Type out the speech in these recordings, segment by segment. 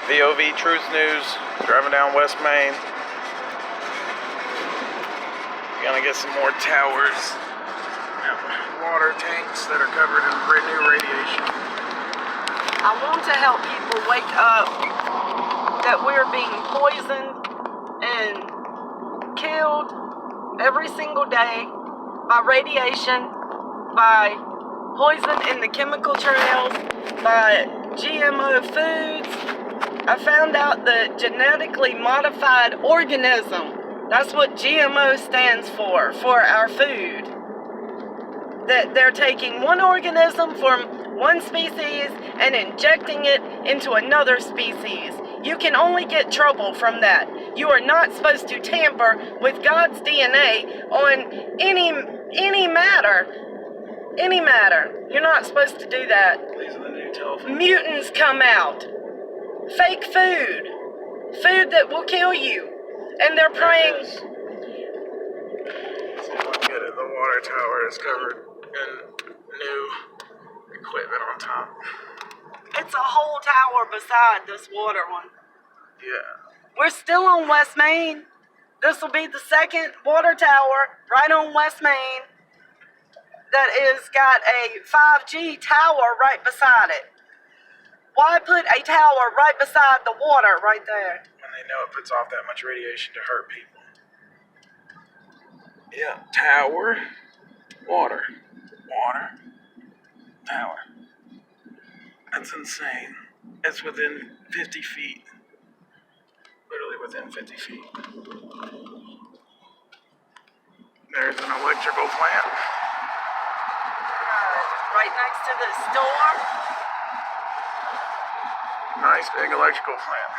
VOV Truth News, driving down West Main. Gonna get some more towers and water tanks that are covered in brand new radiation. I want to help people wake up that we're being poisoned and killed every single day by radiation, by poison in the chemical trails, by GMO foods. I found out the genetically modified organism, that's what GMO stands for our food. That they're taking one organism from one species and injecting it into another species. You can only get trouble from that. You are not supposed to tamper with God's DNA on any matter. Any matter. You're not supposed to do that. These are the new telephone. Mutants come out. Fake food. Food that will kill you. And they're praying. Look at it. The water tower is covered in new equipment on top. It's a whole tower beside this water one. Yeah. We're still on West Main. This will be the second water tower right on West Main that is got a 5G tower right beside it. Why put a tower right beside the water right there? When they know it puts off that much radiation to hurt people. Yeah, tower, water, tower. That's insane. It's within 50 feet. Literally within 50 feet. There's an electrical plant. Right next to the store. Nice big electrical plant.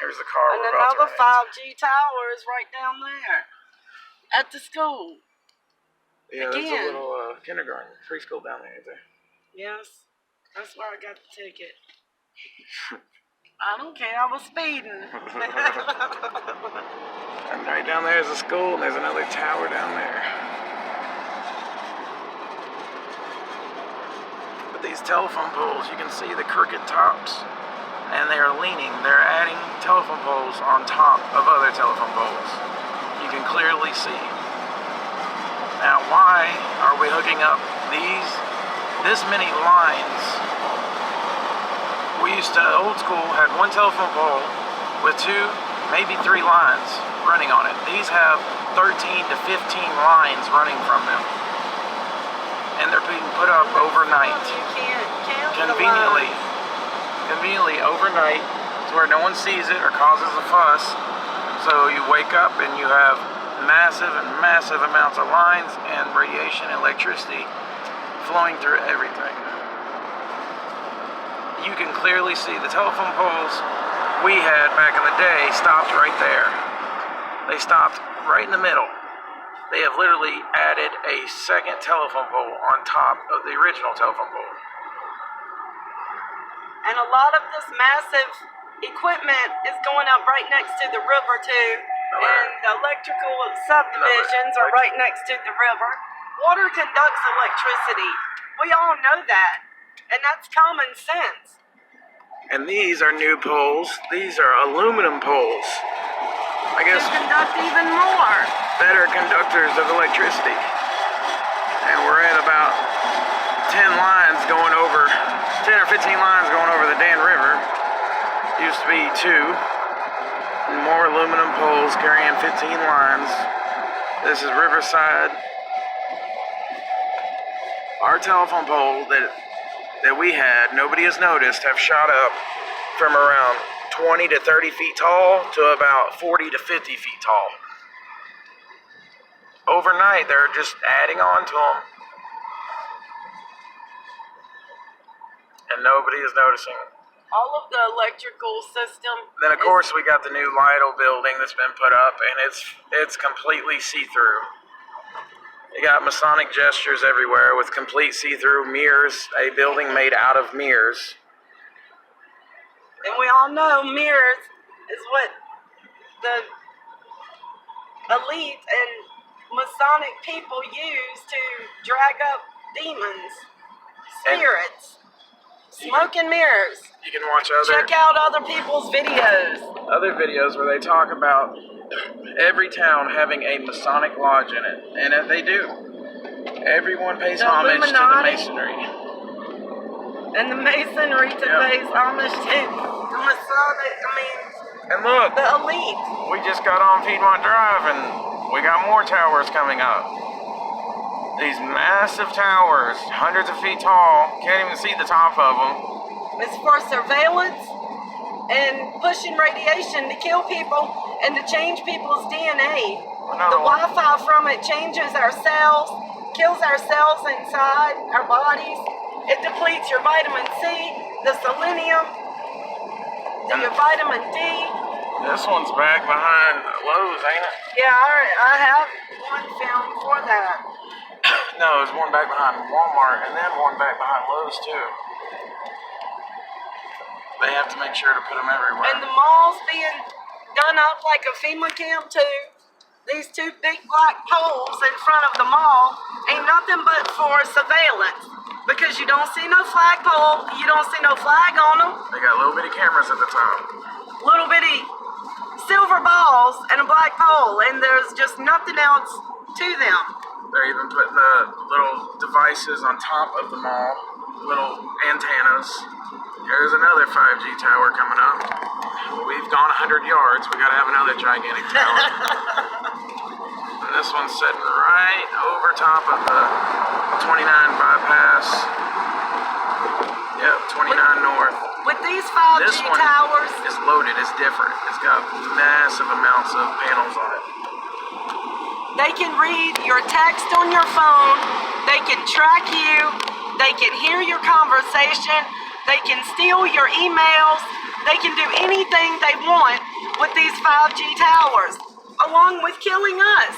Here's the car. And we're about to another run 5G tower is right down there. At the school. into. Yeah, there's a Again. little kindergarten, preschool down there, right there. Yes. That's where I got the ticket. I don't care, I was speeding. And right down there is a school, and there's another tower down there. But these telephone poles, you can see the crooked tops, and they are leaning. They're adding telephone poles on top of other telephone poles. You can clearly see. Now, why are we hooking up this many lines? We used to, old school, had one telephone pole with 2, maybe 3 lines running on it. These have 13 to 15 lines running from them. And they're being put up overnight. You can't count Conveniently overnight to where no one sees it or causes a fuss. So you wake up and you have massive amounts of lines and radiation and electricity flowing through everything. You can clearly see the telephone poles we had back in the day stopped right there. They stopped right in the middle. They have literally added a second telephone pole on top of the original telephone pole. And a lot of this massive equipment is going up right next to the river too. And the electrical subdivisions are right next to the river. Water conducts electricity. We all know that. And that's common sense. And these are new poles. These are aluminum poles. I guess They conduct even more. better conductors of electricity. And we're at about 10 lines going over, 10 or 15 lines going over the Dan River. Used to be 2. More aluminum poles carrying 15 lines. This is Riverside. Our telephone pole that we had, nobody has noticed, have shot up from around 20 to 30 feet tall to about 40 to 50 feet tall. Overnight, they're just adding on to them. And nobody is noticing. All of the electrical system. Then, of course, we got the new Lidl building that's been put up, and it's completely see-through. You got Masonic gestures everywhere with complete see-through mirrors, a building made out of mirrors. And we all know mirrors is what the elite and Masonic people use to drag up demons, spirits, smoke and mirrors. You can watch Check out other people's videos. other videos where they talk about every town having a Masonic lodge in it, and they do. Everyone pays The homage to the Illuminati. Masonry. And the Masonry pays homage to the Masonic, And look, the elite. we just got on Piedmont Drive, and we got more towers coming up. These massive towers, hundreds of feet tall, can't even see the top of them. It's for surveillance and pushing radiation to kill people and to change people's DNA. Another The one. Wi-Fi from it changes our cells, kills our cells inside our bodies. It depletes your vitamin C, the selenium, your vitamin D. This one's back behind Lowe's, ain't it? Yeah, I have one film for that. No, there's one back behind Walmart, and then one back behind Lowe's, too. They have to make sure to put them everywhere. And the mall's being done up like a FEMA camp too. These two big black poles in front of the mall ain't nothing but for surveillance. Because you don't see no flagpole, you don't see no flag on them. They got little bitty cameras at the top. Little bitty silver balls and a black pole, and there's just nothing else to them. They're even putting the little devices on top of the mall, little antennas. There's another 5G tower coming up. We've gone 100 yards. We gotta have another gigantic tower. And this one's sitting right over top of the 29 bypass. Yep, 29 north. With these 5G This one towers, is loaded. It's different. It's got massive amounts of panels on it. they can read your text on your phone, they can track you, they can hear your conversation, they can steal your emails, they can do anything they want with these 5G towers, along with killing us.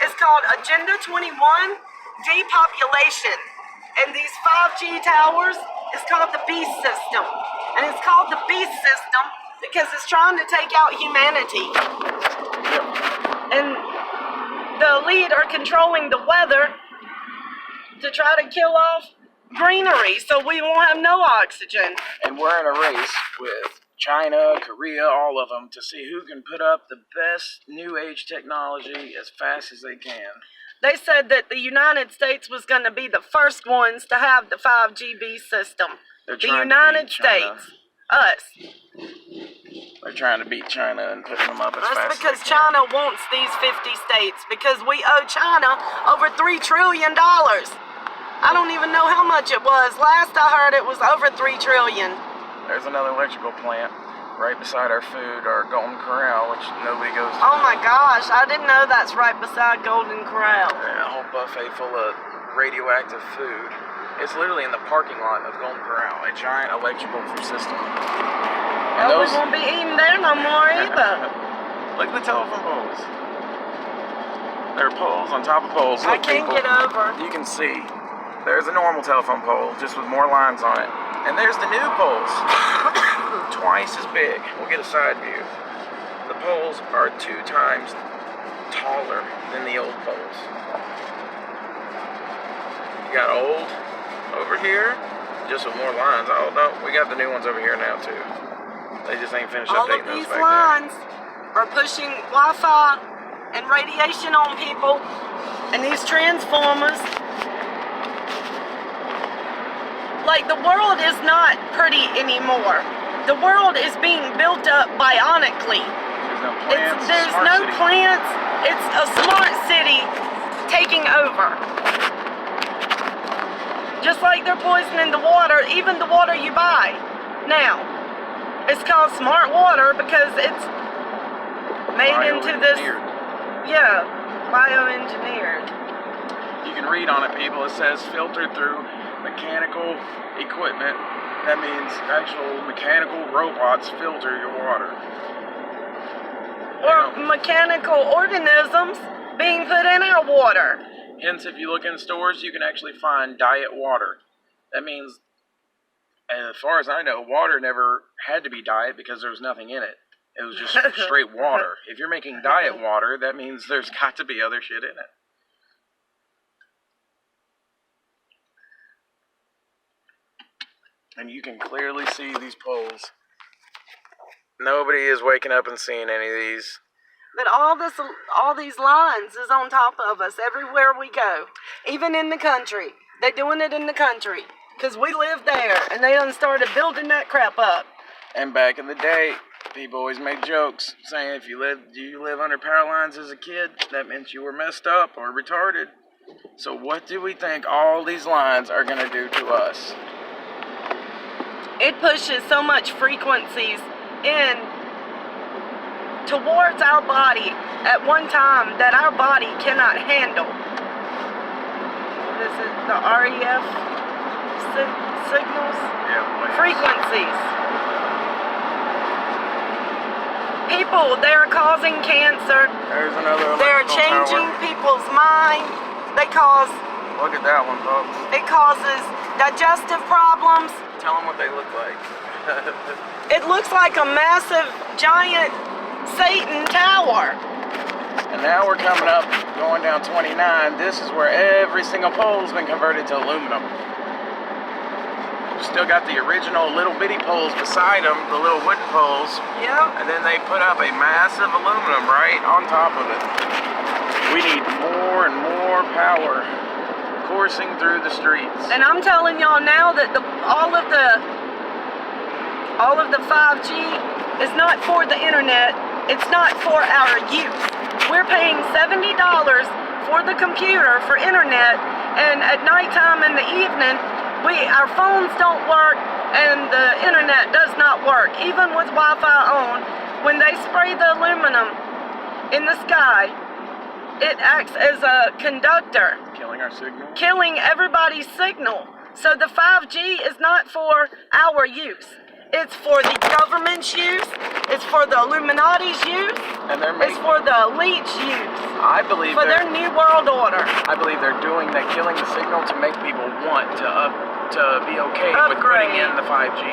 It's called Agenda 21 Depopulation. And these 5G towers is called the Beast System. And it's called the Beast System because it's trying to take out humanity. And the elite are controlling the weather to try to kill off greenery so we won't have no oxygen. And we're in a race with China, Korea, all of them to see who can put up the best new age technology as fast as they can. They said that the United States was going to be the first ones to have the 5G Beast system. They're The trying to United beat China. States. Us. They're trying to beat China and putting them up as That's fast because as they can. China wants these 50 states because we owe China over $3 trillion. I don't even know how much it was. Last I heard it was over $3 trillion. There's another electrical plant right beside our food, our Golden Corral, which nobody goes to. Oh my gosh, I didn't know that's right beside Golden Corral. And a whole buffet full of radioactive food. It's literally in the parking lot of Golden Corral, a giant electrical system. And Well, we won't be eating there no more either. Look at the telephone poles. There are poles on top of poles. I Look, can't people, get over. You can see. There's a normal telephone pole, just with more lines on it. And there's the new poles. Twice as big. We'll get a side view. The poles are 2 times taller than the old poles. You got old over here, just with more lines. Oh no, we got the new ones over here now too. They just ain't finished All updating of these those back lines are pushing Wi-Fi and radiation on people, and these transformers. Like, the world is not pretty anymore. The world is being built up bionically. there. There's no plants. There's smart no city. plants. It's a smart city taking over. Just like they're poisoning the water, even the water you buy. Now, it's called smart water because it's made into this, Bioengineered. bioengineered. You can read on it, people. It says filtered through mechanical equipment. That means actual mechanical robots filter your water. Or mechanical organisms being put in our water. Hence, if you look in stores, you can actually find diet water. That means, as far as I know, water never had to be diet because there was nothing in it. It was just straight water. If you're making diet water, that means there's got to be other shit in it. And you can clearly see these poles. Nobody is waking up and seeing any of these. But all these lines is on top of us everywhere we go, even in the country. They're doing it in the country because we live there, and they done started building that crap up. And back in the day, people always made jokes saying if you live under power lines as a kid, that meant you were messed up or retarded. So what do we think all these lines are going to do to us? It pushes so much frequencies in towards our body at one time that our body cannot handle. This is the REF signals? Yeah, frequencies. People, they're causing cancer. There's another. They're changing people's mind. They cause. Look at that one, folks. It causes digestive problems. Tell them what they look like. It looks like a massive, giant Satan tower. And now we're coming up, going down 29. This is where every single pole's been converted to aluminum. Still got the original little bitty poles beside them, the little wooden poles. Yeah. And then they put up a massive aluminum right on top of it. We need more and more power coursing through the streets. And I'm telling y'all now that all of the 5G is not for the internet. It's not for our use. We're paying $70 for the computer for internet, and at nighttime in the evening, our phones don't work and the internet does not work. Even with Wi-Fi on, when they spray the aluminum in the sky, it acts as a conductor. Killing our signal? Killing everybody's signal. So the 5G is not for our use. It's for the government's use. It's for the Illuminati's use. And it's for the elite's use. I believe for their new world order. I believe they're doing that, killing the signal to make people want to be okay with putting in the 5G.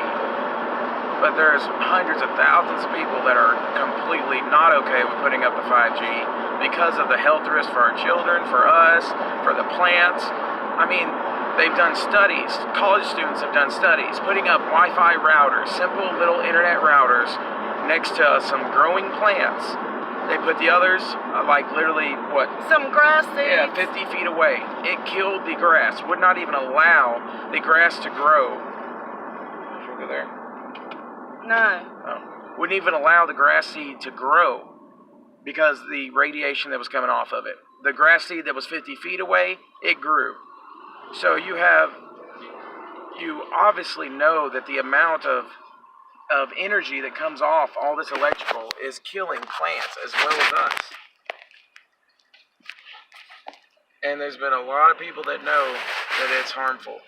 But there's hundreds of thousands of people that are completely not okay with putting up the 5G because of the health risk for our children, for us, for the plants. I mean, they've done studies, college students have done studies, putting up Wi-Fi routers, simple little internet routers, next to some growing plants. They put the others, like literally, what? Some grass seeds. Yeah, 50 feet away. It killed the grass, would not even allow the grass to grow. Did you go there? No. Oh. Wouldn't even allow the grass seed to grow because the radiation that was coming off of it. The grass seed that was 50 feet away, it grew. So you obviously know that the amount of energy that comes off all this electrical is killing plants as well as us. And there's been a lot of people that know that it's harmful.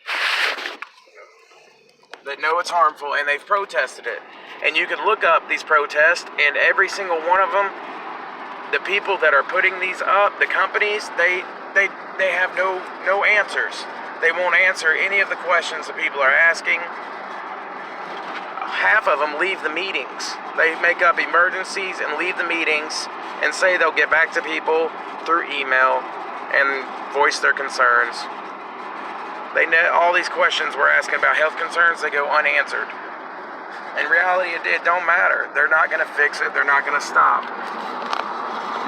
That know it's harmful, and they've protested it. And you can look up these protests, and every single one of them, the people that are putting these up, the companies, they have no answers. They won't answer any of the questions that people are asking. Half of them leave the meetings. They make up emergencies and leave the meetings and say they'll get back to people through email and voice their concerns. All these questions we're asking about health concerns, they go unanswered. In reality, it don't matter. They're not going to fix it. They're not going to stop.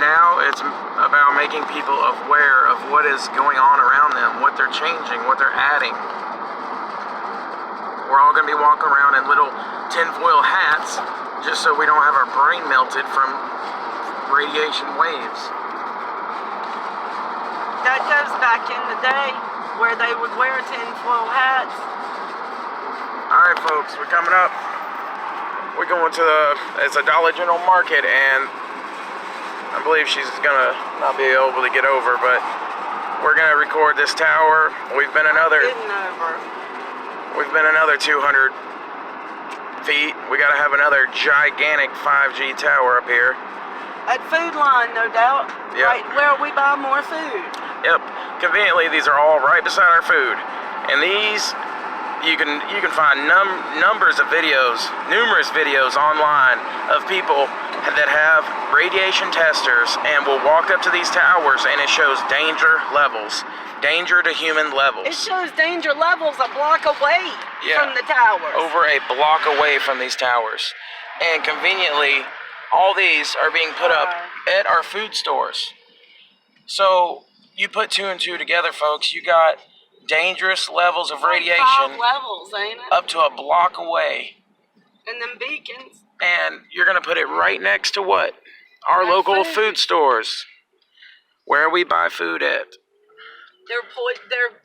Now it's about making people aware of what is going on around them, what they're changing, what they're adding. We're all going to be walking around in little tinfoil hats just so we don't have our brain melted from radiation waves. That goes back in the day where they would wear tinfoil hats. Alright folks, we're coming up. We're going to it's a Dollar General market, and I believe she's gonna not be able to get over, but we're gonna record this tower. We've been another 200 feet. We gotta have another gigantic 5G tower up here. At Food Line, no doubt. Yep. Right where we buy more food. Yep. Conveniently, these are all right beside our food, and these you can find numerous videos online of people that have radiation testers and will walk up to these towers and it shows danger levels. Danger to human levels. It shows danger levels a block away Yeah. from the towers. Over a block away from these towers. And conveniently, all these are being put up at our food stores. So you put 2 and 2 together, folks. You got dangerous levels of radiation 5 levels, ain't it? up to a block away. And them beacons. And you're going to put it right next to what? Our Our local food. food stores. Where we buy food at. They're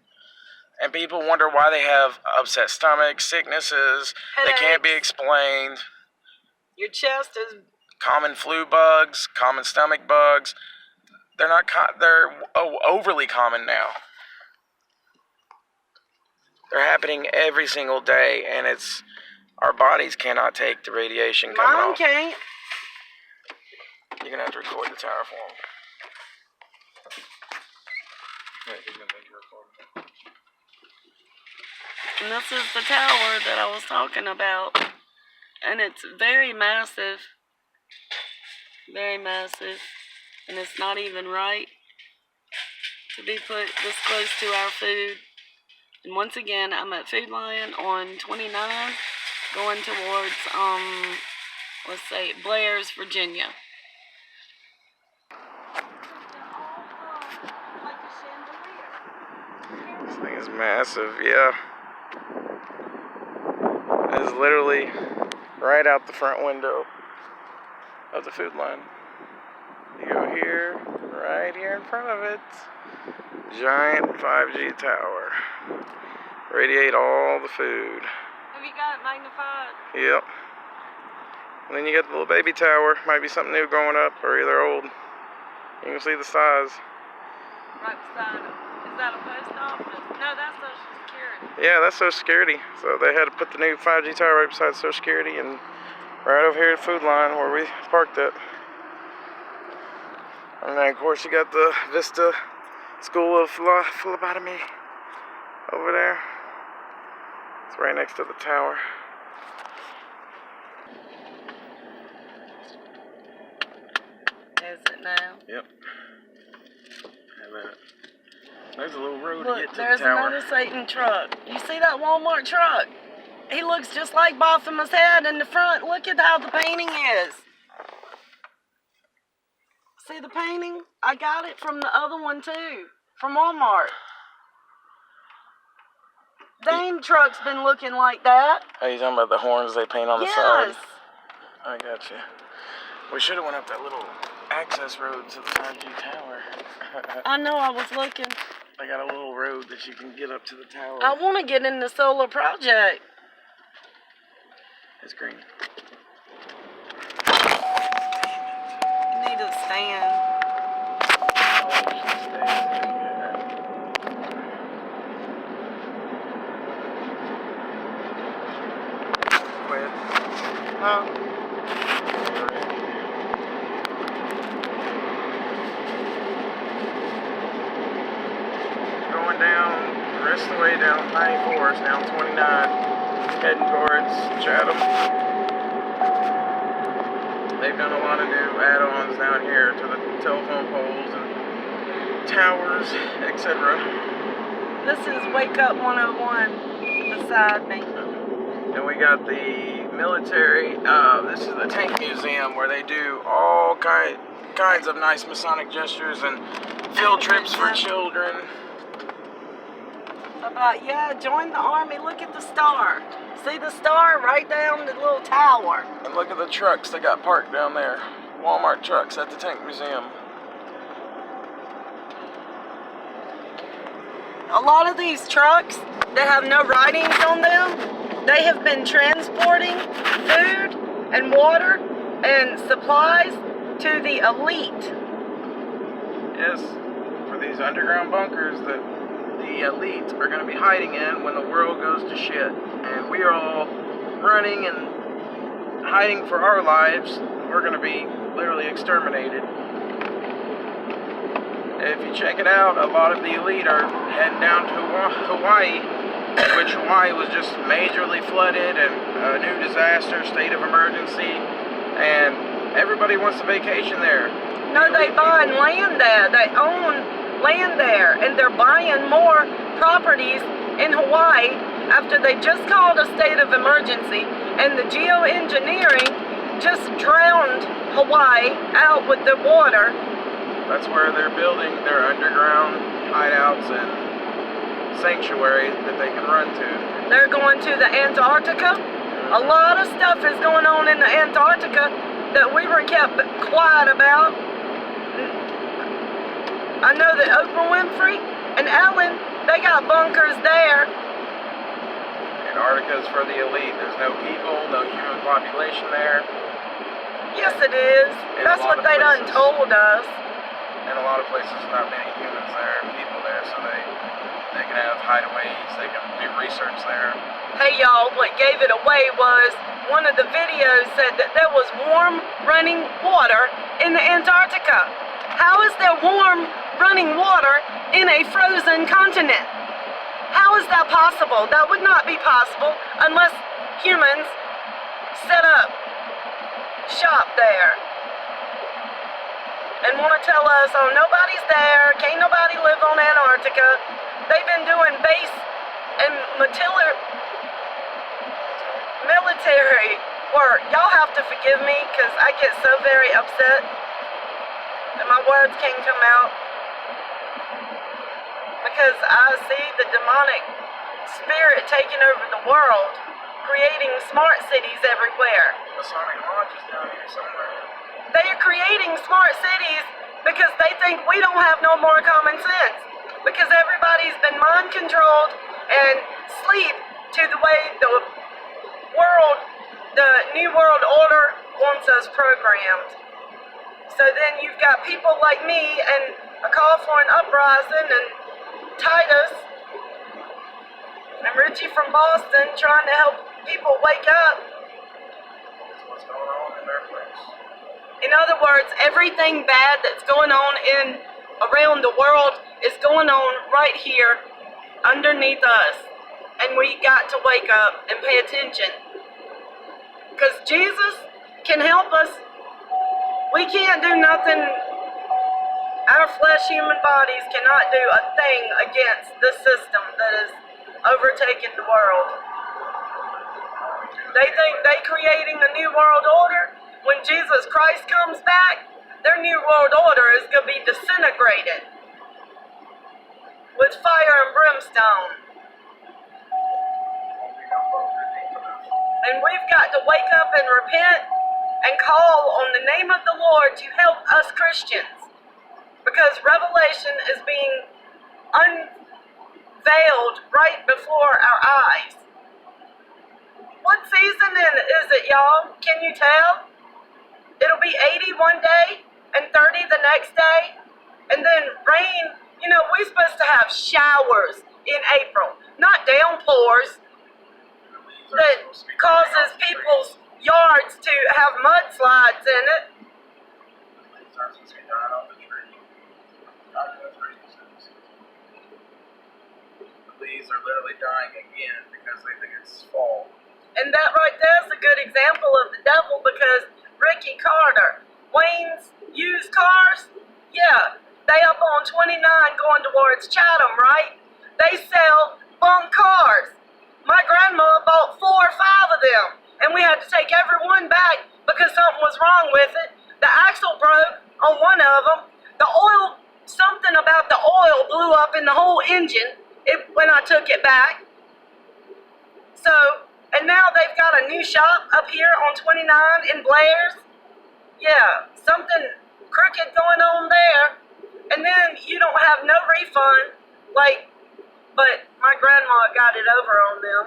And people wonder why they have upset stomachs, sicknesses that can't be Headaches. explained. your chest is Common flu bugs, common stomach bugs. They're not. They're overly common now. They're happening every single day, and it's our bodies cannot take the radiation coming mine off. can't. You're gonna have to record the tower for them. And this is the tower that I was talking about. And it's very massive. Very massive. And it's not even right to be put this close to our food. And once again, I'm at Food Lion on 29, going towards, let's say, Blair's, Virginia. This thing is massive, yeah. It is literally right out the front window of the Food Lion. You go here, right here in front of it. Giant 5G tower. Radiate all the food. Have you got it magnified? Yep. And then you got the little baby tower. Might be something new growing up or either old. You can see the size. Right beside it. Is that a post office? No, that's Social Security. Yeah, that's Social Security. So they had to put the new 5G tower right beside Social Security and right over here at Food Line where we parked it. And then of course you got the Vista School of Phlebotomy over there. It's right next to the tower. Is it now? Yep. There's a little road to Look, get to the there's tower. another Satan truck. You see that Walmart truck? He looks just like Baphomet's head in the front. Look at how the painting is. See the painting? I got it from the other one too, from Walmart. Dame truck's been looking like that. Oh, you talking about the horns they paint on the side? Yes. I got you. We should have went up that little access road to the 5G tower. I know, I was looking. They got a little road that you can get up to the tower. I want to get in the solar project. It's green. You need to stand. Huh? Going down, the rest of the way down 94, it's down 29, heading towards Chatham. They've done a lot of new add-ons down here to the telephone poles and towers, etc. This is Wake Up 101 beside me. And we got the military, this is the tank museum where they do all kinds of nice Masonic gestures and field trips for children. About, yeah, join the army. Look at the star. See the star right down the little tower. And look at the trucks that got parked down there. Walmart trucks at the tank museum. A lot of these trucks that have no writings on them, they have been transporting food and water and supplies to the elite. Yes, for these underground bunkers that the elite are going to be hiding in when the world goes to shit. And we are all running and hiding for our lives. We're going to be literally exterminated. If you check it out, a lot of the elite are heading down to Hawaii, which Hawaii was just majorly flooded and a new disaster, state of emergency, and Everybody wants to vacation there. No, they buying land there. They own land there, and they're buying more properties in Hawaii after they just called a state of emergency, and the geoengineering just drowned Hawaii out with the water. That's where they're building their underground hideouts and sanctuaries that they can run to. They're going to the Antarctica. A lot of stuff is going on in the Antarctica that we were kept quiet about. I know that Oprah Winfrey and Ellen, they got bunkers there. Antarctica's for the elite. There's no people, no human population there. Yes, it is. In That's a lot what of they done places. told us. In a lot of places, not many humans there, people there, so they can have hideaways, they can do research there. Hey y'all, what gave it away was one of the videos said that there was warm running water in the Antarctica. How is there warm running water in a frozen continent? How is that possible? That would not be possible unless humans set up shop there and want to tell us, oh, nobody's there, can't nobody live on Antarctica. They've been doing base and military work. Y'all have to forgive me because I get so very upset and my words can't come out because I see the demonic spirit taking over the world, creating smart cities everywhere. Masonic Lodge is down here somewhere. They are creating smart cities because they think we don't have no more common sense. Because everybody's been mind controlled and sleep to the way the New World Order wants us programmed. So then you've got people like me and a call for an uprising and Titus and Richie from Boston trying to help people wake up. That's what's going on in their place. In other words, everything bad that's going on around the world is going on right here underneath us. And we got to wake up and pay attention. Because Jesus can help us. We can't do nothing. Our flesh human bodies cannot do a thing against the system that is overtaking the world. They think they're creating a new world order. When Jesus Christ comes back, their new world order is going to be disintegrated with fire and brimstone. And we've got to wake up and repent and call on the name of the Lord to help us Christians. Because Revelation is being unveiled right before our eyes. What season is it, y'all? Can you tell? It'll be 80 one day and 30 the next day. And then rain. You know, we're supposed to have showers in April, not downpours that causes people's yards to have mudslides in it. The leaves are literally dying again because they think it's fall. And that right there is a good example of the devil because Ricky Carter, Wayne's used cars, yeah, they up on 29 going towards Chatham, right? They sell bunk cars. My grandma bought 4 or 5 of them, and we had to take every one back because something was wrong with it. The axle broke on one of them. The oil, something about the oil blew up in the whole engine when I took it back. So, and now they've got a new shop up here on 29 in Blair's. Yeah, something crooked going on there. And then you don't have no refund, but my grandma got it over on them.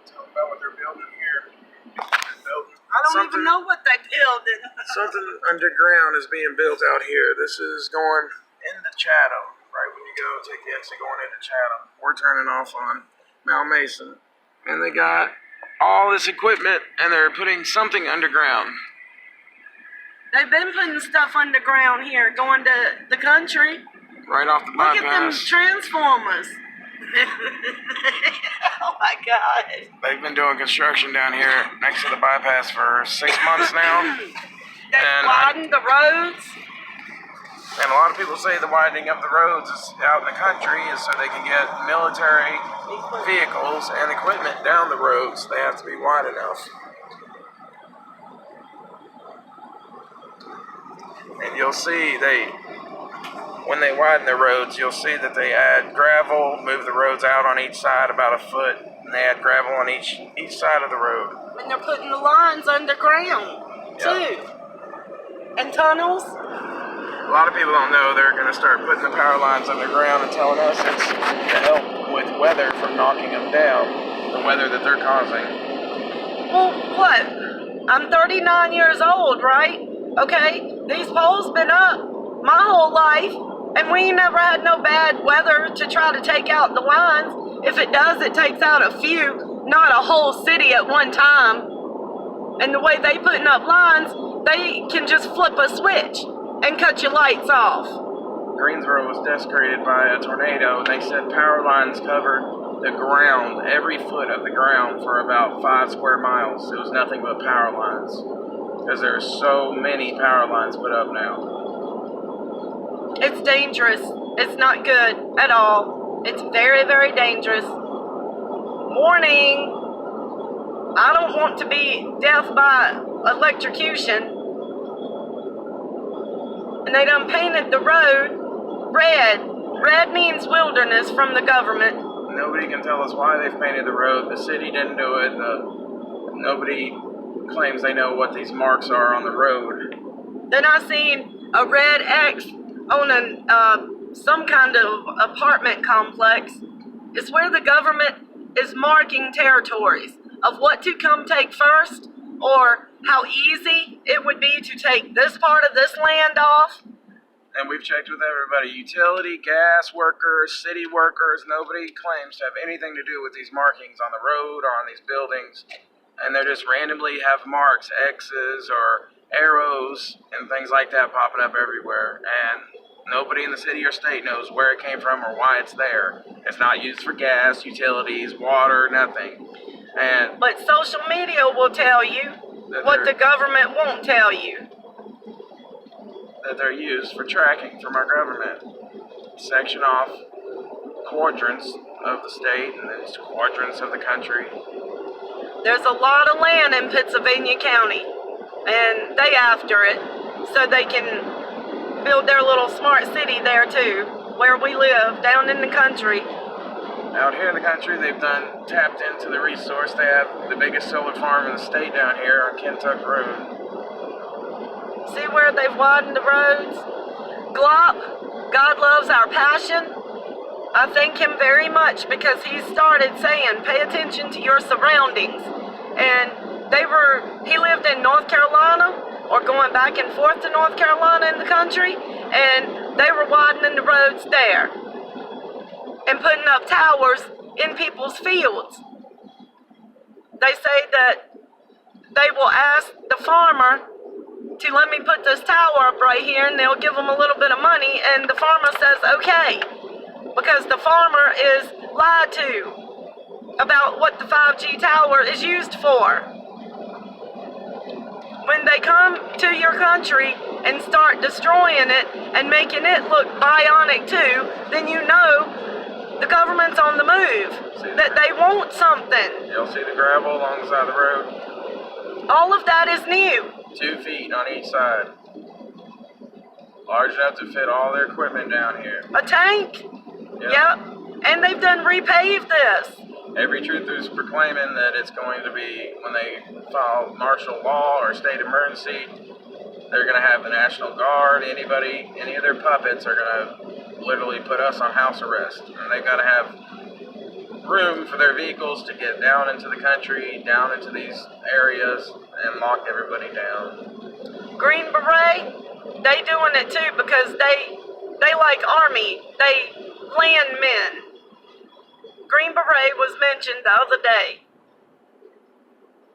Tell them about what they're building here. I don't even know what they building. Something underground is being built out here. This is going into Chatham, right when you go take the exit going into Chatham. We're turning off on Mount Mason. And they got all this equipment and they're putting something underground. They've been putting stuff underground here, going to the country. Right off the Look at them bypass. transformers. Oh my God. They've been doing construction down here next to the bypass for 6 months now. They widened the roads. And a lot of people say the widening of the roads is out in the country is so they can get military vehicles and equipment down the roads. They have to be wide enough. And you'll see when they widen the roads, you'll see that they add gravel, move the roads out on each side about a foot, and they add gravel on each side of the road. And they're putting the lines underground, too. And tunnels. A lot of people don't know they're going to start putting the power lines underground and telling us it's to help with weather from knocking them down, the weather that they're causing. Well, what? I'm 39 years old, right? Okay? These poles been up my whole life, and we never had no bad weather to try to take out the lines. If it does, it takes out a few, not a whole city at one time. And the way they putting up lines, they can just flip a switch and cut your lights off. Greensboro was desecrated by a tornado, and they said power lines covered the ground, every foot of the ground, for about 5 square miles. It was nothing but power lines, because there's so many power lines put up now. It's dangerous. It's not good at all. It's very, very dangerous. Warning! I don't want to be death by electrocution. And they done painted the road red. Red means wilderness from the government. Nobody can tell us why they've painted the road. The city didn't do it. Nobody claims they know what these marks are on the road. Then I seen a red X on some kind of apartment complex. It's where the government is marking territories of what to come take first, or how easy it would be to take this part of this land off. And we've checked with everybody, utility, gas workers, city workers, nobody claims to have anything to do with these markings on the road or on these buildings. And they just randomly have marks, X's or arrows and things like that popping up everywhere. And nobody in the city or state knows where it came from or why it's there. It's not used for gas, utilities, water, nothing. But social media will tell you what the government won't tell you. That they're used for tracking from our government. Section off quadrants of the state and then quadrants of the country. There's a lot of land in Pittsylvania County, and they after it so they can build their little smart city there too, where we live, down in the country. Out here in the country, they've tapped into the resource. They have the biggest solar farm in the state down here on Kentuck Road. See where they've widened the roads? Glop, God loves our passion. I thank him very much because he started saying, pay attention to your surroundings. And he lived in North Carolina, or going back and forth to North Carolina in the country, and they were widening the roads there and putting up towers in people's fields. They say that they will ask the farmer to let me put this tower up right here, and they'll give them a little bit of money, and the farmer says okay, because the farmer is lied to about what the 5G tower is used for. When they come to your country and start destroying it and making it look bionic too, then you know the government's on the move, that they want something. You'll see the gravel along the side of the road. All of that is new. 2 feet on each side. Large enough to fit all their equipment down here. A tank? Yep. And they've done repaved this. Every truther is proclaiming that it's going to be, when they file martial law or state emergency, they're going to have the National Guard, any of their puppets are going to literally put us on house arrest. And they've got to have room for their vehicles to get down into the country, down into these areas, and lock everybody down. Green Beret, they doing it too because they like Army, they landmen. Green Beret was mentioned the other day.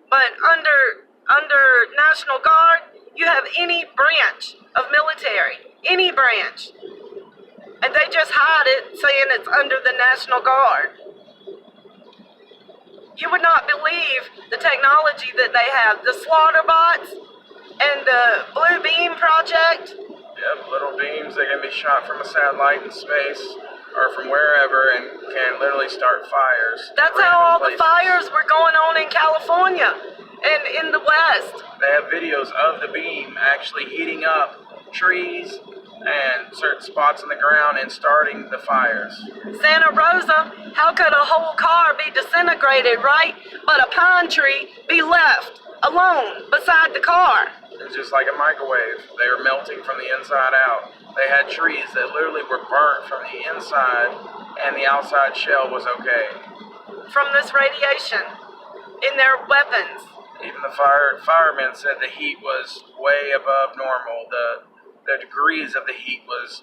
But under National Guard, you have any branch of military, any branch. And they just hide it, saying it's under the National Guard. You would not believe the technology that they have. The slaughter bots and the Blue Beam Project. Yep, little beams that can be shot from a satellite in space or from wherever and can literally start fires. That's how all the fires were going on in California and in the West. They have videos of the beam actually heating up trees and certain spots on the ground and starting the fires. Santa Rosa, how could a whole car be disintegrated, right? But a pine tree be left alone beside the car? It's just like a microwave. They were melting from the inside out. They had trees that literally were burnt from the inside, and the outside shell was okay. From this radiation in their weapons. Even the firemen said the heat was way above normal. The degrees of the heat was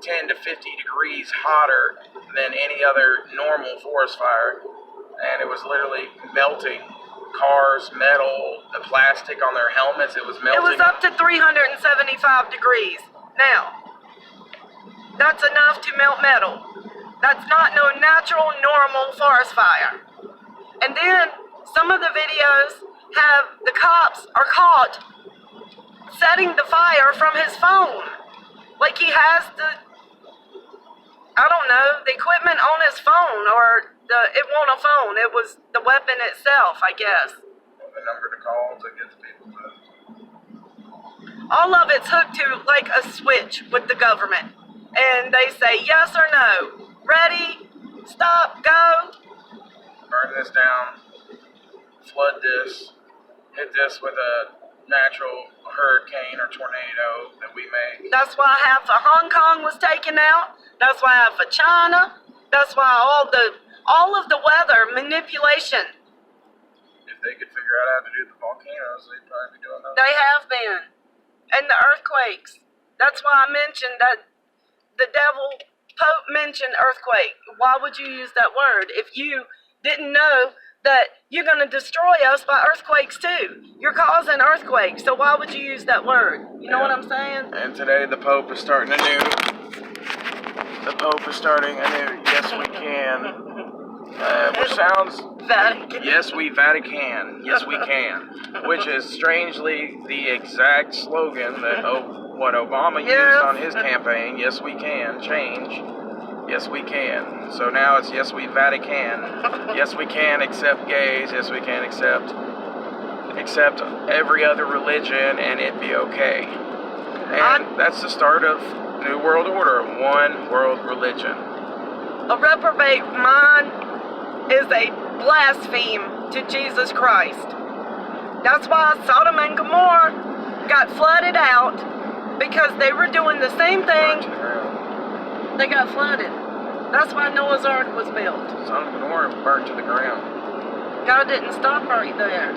10 to 50 degrees hotter than any other normal forest fire, and it was literally melting cars, metal, the plastic on their helmets. It was melting. It was up to 375 degrees. Now, that's enough to melt metal. That's not no natural, normal forest fire. And then some of the videos have the cops are caught setting the fire from his phone. Like he has the equipment on his phone, or it wasn't a phone, it was the weapon itself, I guess. The number to call to get the people to... All of it's hooked to like a switch with the government. And they say yes or no. Ready, stop, go. Burn this down, flood this, hit this with a natural hurricane or tornado that we make. That's why half of Hong Kong was taken out. That's why half of China. That's why all of the weather manipulation. If they could figure out how to do the volcanoes, they'd probably be doing that. They have been. And the earthquakes. That's why I mentioned that the devil Pope mentioned earthquake. Why would you use that word if you didn't know that you're going to destroy us by earthquakes too? You're causing earthquakes, so why would you use that word? You know what I'm saying? And today the Pope is starting anew. The Pope is starting anew. Yes, we can. Which sounds... Vatican. Yes, we Vatican. Yes, we can. Which is strangely the exact slogan that what Obama used on his campaign. Yes, we can. Change. Yes, we can. So now it's yes, we Vatican. Yes, we can accept gays. Yes, we can accept every other religion and it be okay. And that's the start of New World Order. One world religion. A reprobate mind is a blaspheme to Jesus Christ. That's why Sodom and Gomorrah got flooded out, because they were doing the same thing. They got flooded. That's why Noah's Ark was built. Sodom and Gomorrah burnt to the ground. God didn't stop right there.